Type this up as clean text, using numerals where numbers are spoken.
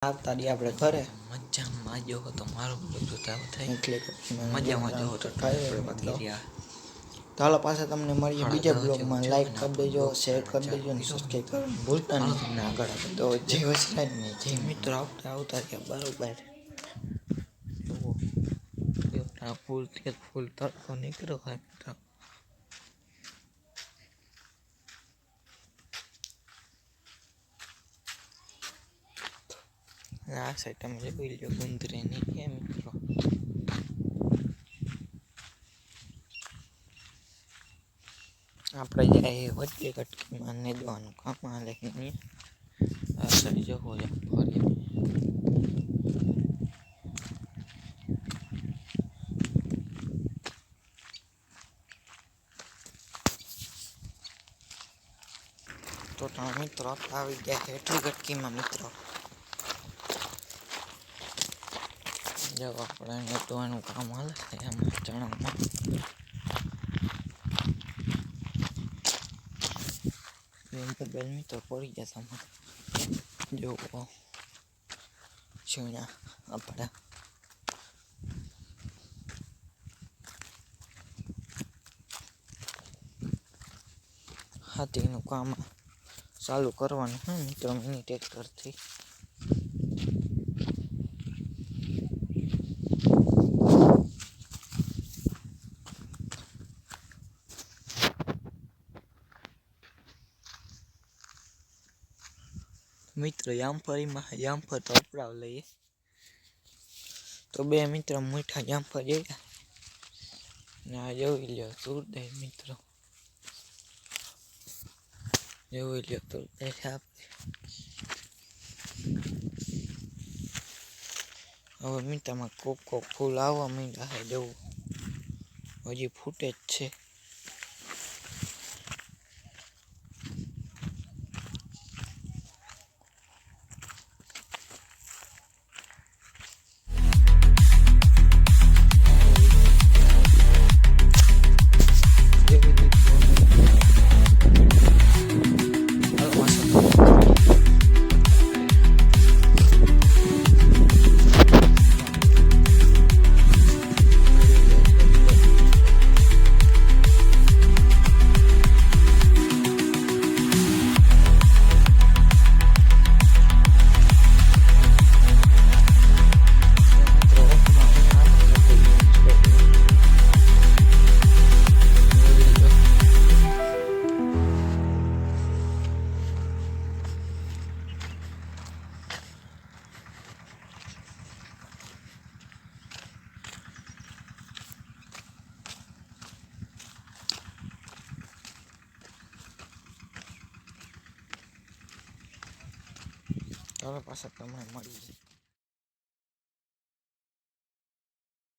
આવતા દી આપણે ઘરે મજામાં જો તો મારો બ્લોગ જોતા થાય એટલે મજામાં જો તો આપણે બાકી તો રહ્યા હાલો પાછા તમને મળીએ બીજા સાડા 10 જેવું બ્લોગમાં. થયું લાઈક અને કરી આપણો દેજો, બ્લોગ શેર કરી ચાલુ દેજો અને કર્યો સબસ્ક્રાઈબ મિત્રો. કરવાનું ભૂલતા હાલો નહીં. તમને આગળ આગળ તો જય વસરાજ ને જય મિત્રો. આવતા રહ્યા બરોબર. ફૂલ તડકો નીકળ્યો હોય મિત્રો. આ સાઈડ તમે જોઈ લો ગુંદરી ની કેમ મિત્રો. આપણે જાય વચ્ચે કટકીમાં નેદવાનું કામ આલે નહીં. આ સાઈડ જવો છે ફરી. તો મિત્રો આવી ગયા છે એટલી કટકીમાં મિત્રો. જો આપણે નેદવાનું કામ હાલે છે એમાં ચણામાં. મોબાઈલ મિત્રો પડી ગયા તમારે જો ચણા આપણા હાથીનું કામ ચાલુ કરવાનું હે મિત્રો મિની ટ્રેક્ટરથી. મિત્રો જામફળ તો ઉપડાવ લઈએ તો બે મિત્ર મીઠા જામફળ ગયા ને આ જોઈ લ્યો તુરદે મિત્રો. જોઈ લ્યો તુરદે આપણે હવે મીઠામાં કોક ફૂલ આવવા માંડ્યા છે જવું હજી ફૂટે જ છે. હવે પાછા તમને મળી જાય.